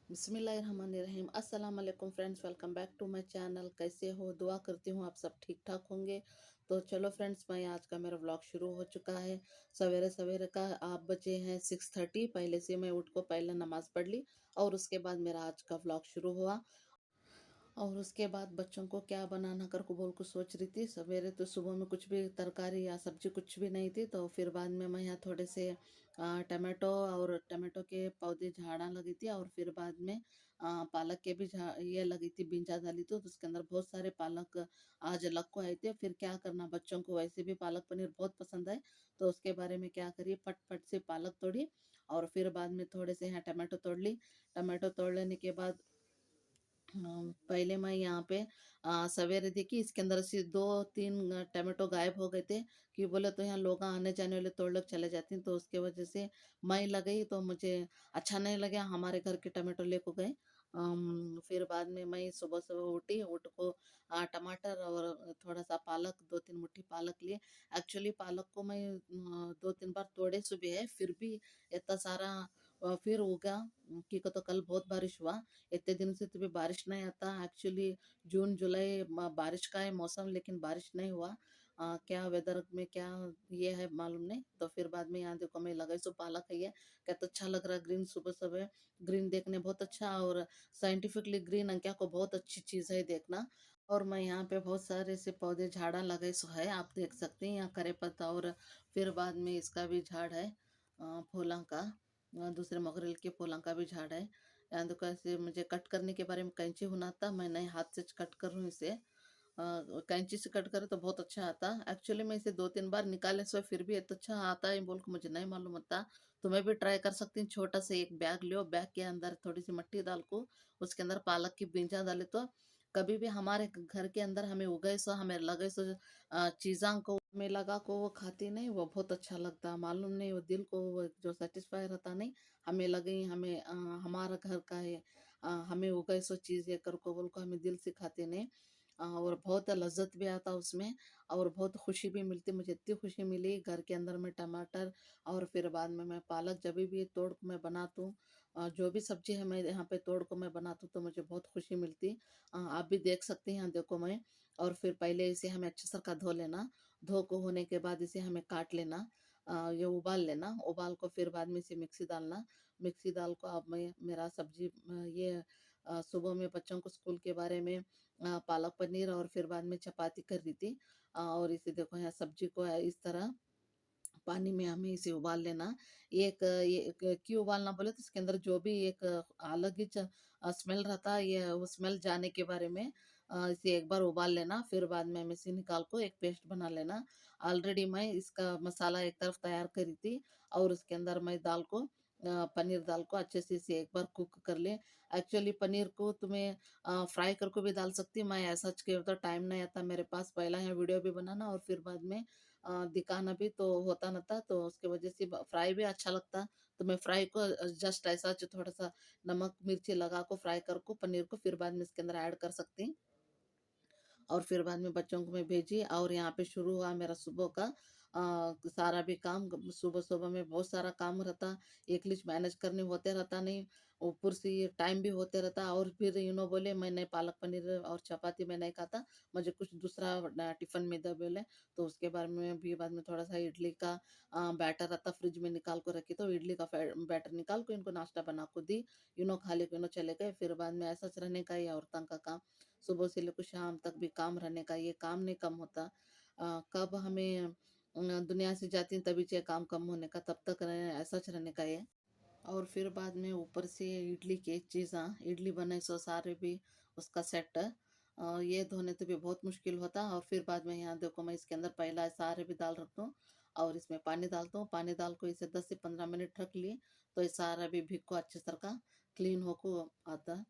बिस्मिल्लाहिर्रहमानिर्रहीम। अस्सलाम वालेकुम friends, welcome back to my channel. कैसे हो? दुआ करती हूँ आप सब ठीक ठाक होंगे। तो चलो फ्रेंड्स, मैं आज का मेरा व्लॉग शुरू हो चुका है। सवेरे सवेरे का आप बजे हैं 6:30। पहले से मैं उठ को पहले नमाज़ पढ़ ली और उसके बाद मेरा आज का व्लॉग शुरू हुआ। और उसके बाद बच्चों को क्या बनाना कर को बोल को सोच रही थी। सवेरे तो सुबह में कुछ भी तरकारी या सब्जी कुछ भी नहीं थी, तो फिर बाद में मैं यहाँ थोड़े से टमाटो और टमाटो के पौधे झाड़ा लगी थी, और फिर बाद में पालक के भी ये लगी थी, बीजा डाली थी, तो उसके अंदर बहुत सारे पालक आज लग को आए थे। फिर क्या करना, बच्चों को वैसे भी पालक पनीर बहुत पसंद है, तो उसके बारे में क्या करिए, फट फट से पालक तोड़ी और फिर बाद में थोड़े से यहाँ टमाटो तोड़ ली। टमाटो तोड़ लेने के बाद पहले मैं यहाँ पे सवेरे देखी इसके अंदर से 2-3 टमाटो गायब हो गए थे, कि बोले तो यहाँ लोग आने जाने वाले तोड़ लोग चले जाते हैं, तो उसके वजह से मैं लगाई तो मुझे अच्छा नहीं लगा। हमारे घर के टमाटो लेको गए। फिर बाद में मैं सुबह सुबह उठी, उठ को टमाटर और थोड़ा सा पालक, 2-3 मुट्ठी पालक लिए। एक्चुअली पालक को मैं 2-3 बार तोड़े सुबह है, फिर भी इतना सारा फिर उगा। कि तो कल बहुत बारिश हुआ। इतने दिन से तो भी बारिश नहीं आता। एक्चुअली जून जुलाई बारिश का है मौसम, लेकिन बारिश नहीं हुआ। क्या वेदर में क्या ये है मालूम नहीं। तो फिर बाद में यहाँ देखो मैं लगाई सो पालक है ये, क्या तो अच्छा लग रहा है। ग्रीन सुबह सुबह ग्रीन देखने बहुत अच्छा, और साइंटिफिकली ग्रीन अंक्या को बहुत अच्छी चीज़ है देखना। और मैं यहाँ पे बहुत सारे से पौधे झाड़ा लगाए सो है, आप देख सकते हैं यहाँ करे पत्ता, और फिर बाद में इसका भी झाड़ है फूलों का। दूसरे मोगरेल के फूलों का भी झाड़ है। यहाँ देखो ऐसे मुझे कट करने के बारे में कैंची होना था, मैं नए हाथ से कट कर रही हूँ इसे। कैंची से कट करे तो बहुत अच्छा आता। एक्चुअली मैं इसे 2-3 बार निकाले सो फिर भी इतना अच्छा आता है बोल को मुझे नहीं मालूम होता। तो मैं भी ट्राई कर सकती हूँ। छोटा सा एक बैग लियो, बैग के अंदर थोड़ी सी मिट्टी डाल को उसके अंदर पालक की बीजा डाले, तो कभी भी हमारे घर के अंदर हमें उगाए सो हमें लगे सो चीज़ों को में लगा को वो खाती नहीं, वो बहुत अच्छा लगता। मालूम नहीं वो दिल को वो जो सेटिस्फाई रहता नहीं। हमें लगे हमें हमारा घर का है, हमें उगाए सो चीज़ ये कर को बोल को हमें दिल से खाते नहीं। और बहुत लज्जत भी आता उसमें, और बहुत खुशी भी मिलती। मुझे इतनी खुशी मिली घर के अंदर में टमाटर और फिर बाद में मैं पालक जब भी तोड़ को मैं बनाती हूँ। जो भी सब्जी है मैं यहाँ पे तोड़ को मैं बनाती हूँ, तो मुझे बहुत खुशी मिलती। आप भी देख सकते हैं यहाँ देखो मैं। और फिर पहले इसे हमें अच्छे से का धो लेना। धो को होने के बाद इसे हमें काट लेना। ये उबाल लेना। उबाल को फिर बाद में इसे मिक्सी डालना। मिक्सी दाल को अब मैं मेरा सब्जी ये सुबह में बच्चों को स्कूल के बारे में पालक पनीर और फिर बाद में चपाती कर रही थी। और इसे देखो यहाँ सब्जी को इस तरह पानी में हमें इसे उबाल लेना। ये क्यों उबालना बोले तो इसके अंदर जो भी एक अलग ही स्मेल रहता है, ये वो स्मेल जाने के बारे में इसे एक बार उबाल लेना। फिर बाद में हमें इसे निकाल को एक पेस्ट बना लेना। ऑलरेडी मैं इसका मसाला एक तरफ तैयार करी थी, और उसके अंदर मैं दाल को पनीर दाल को अच्छे से इसे एक बार कुक कर ले। एक्चुअली पनीर को तुम्हें फ्राई करके भी डाल सकती हूँ। मैं ऐसा के तो टाइम नहीं आता मेरे पास, पहला है वीडियो भी बनाना और फिर बाद में दिखाना भी तो होता न था, तो उसके वजह से फ्राई भी अच्छा लगता। तो मैं फ्राई को जस्ट ऐसा थोड़ा सा नमक मिर्ची लगा को फ्राई कर को पनीर को फिर बाद में इसके अंदर ऐड कर सकती। और फिर बाद में बच्चों को मैं भेजी, और यहाँ पे शुरू हुआ मेरा सुबह का सारा भी काम। सुबह सुबह में बहुत सारा काम रहता, एक लिस्ट मैनेज करने होते रहता नहीं, ऊपर से ये टाइम भी होते रहता। और फिर बोले मैं नहीं पालक पनीर और चपाती मैं नहीं खाता, मुझे कुछ दूसरा टिफिन में दे बोले। तो उसके बारे में भी बाद में थोड़ा सा इडली का बैटर रहता फ्रिज में निकाल को रखी, तो इडली का बैटर निकाल को इनको नाश्ता बना को दी। खा ले को चले गए। फिर बाद में ऐसा रहने का ही औरतों का काम, सुबह से लेकर शाम तक भी काम रहने का, ये काम नहीं कम होता। कब हमें दुनिया से जाती हैं तभी चाहे काम कम होने का, तब तक ऐसा रहने का ये। और फिर बाद में ऊपर से इडली की चीज़ा इडली बने सो सारे भी उसका सेट ये धोने तो भी बहुत मुश्किल होता। और फिर बाद में यहाँ देखो मैं इसके अंदर पहला सारे भी दाल रखता हूँ, और इसमें पानी डालता हूँ। पानी डाल को इसे 10 से 15 मिनट रख लिए, तो ये सारा भी भीग को अच्छे तरह का क्लीन होको आता।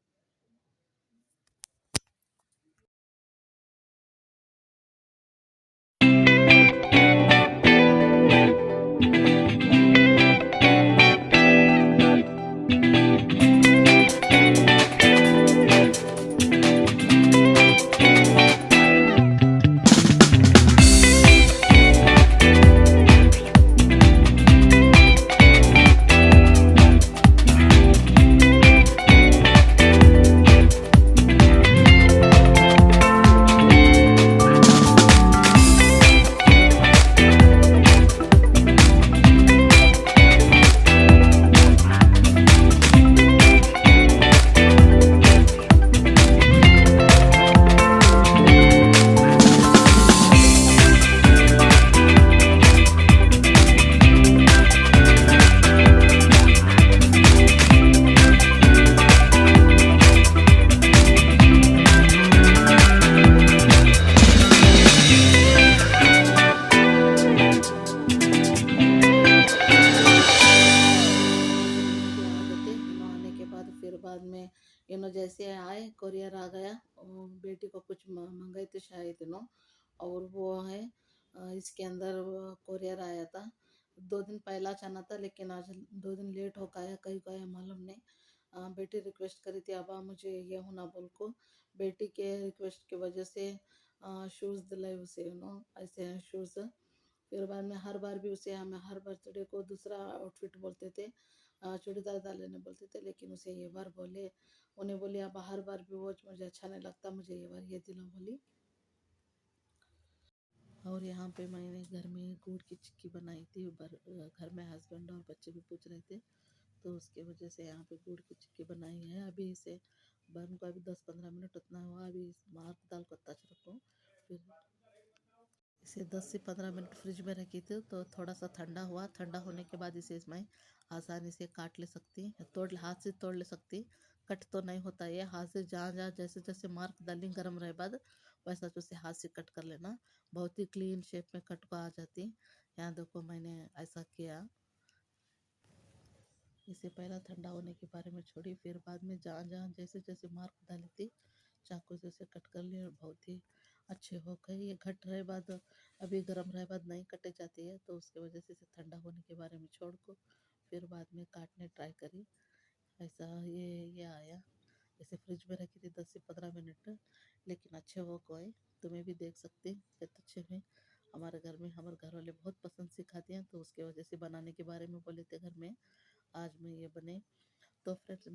फिर बाद में जैसे आए कोरियर आ गया, बेटी को कुछ मंगाए थे शायद और वो है इसके अंदर कोरियर आया था। 2 दिन पहला जाना था, लेकिन आज 2 दिन लेट हो गया, कहीं गया मालूम नहीं। बेटी रिक्वेस्ट करी थी, अब मुझे ये होना बोल को, बेटी के रिक्वेस्ट की वजह से शूज़ दिलाए उसे, ऐसे शूज़। फिर बाद में हर बार भी उसे हमें हर बर्थडे को दूसरा आउटफिट बोलते थे, चूड़ीदार डालने बोलते थे, लेकिन उसे ये बार बोले, उन्हें बोले अब हर बार भी वो मुझे अच्छा नहीं लगता, मुझे ये बार ये दिला बोली। और यहाँ पे मैंने घर में गुड़ की चिक्की बनाई थी, घर में हस्बैंड और बच्चे भी पूछ रहे थे, तो उसके वजह से यहाँ पे गुड़ की चिक्की बनाई है। अभी इसे बन को अभी 10-15 मिनट उतना हुआ, अभी इस मार्क दाल को तच रखो। फिर इसे 10 से 15 मिनट फ्रिज में रखी थी, तो थोड़ा सा ठंडा हुआ। ठंडा होने के बाद इसे इसमें आसानी से काट ले सकती, हाथ से तोड़ ले सकती। कट तो नहीं होता ये, हाथ से जहाँ जहाँ जैसे जैसे मार्क दालिंग गर्म रहे बाद वैसा उसे हाथ से कट कर लेना, बहुत ही क्लीन शेप में कट को आ जाती। यहाँ देखो मैंने ऐसा किया। इसे पहला ठंडा होने के बारे में छोड़ी, फिर बाद में जहाँ जहाँ जैसे जैसे मार्क डाली थी चाकू से उसे कट कर लिए, और बहुत ही अच्छे हो गए। ये घट रहे बाद, अभी गर्म रहे बाद नहीं कटे जाती है, तो उसके वजह से इसे ठंडा होने के बारे में छोड़ को फिर बाद में काटने ट्राई करी। ऐसा ये आया। इसे फ्रिज में रखी थी 10 से 15 मिनट, लेकिन अच्छे हो गए। तुम्हें भी देख सकते हैं कितने अच्छे हैं। हमारे घर में हमारे घर वाले बहुत पसंद से खाते हैं, तो उसके वजह से बनाने के बारे में बोले थे घर में, आज मैं ये बने। तो फ्रेंड्स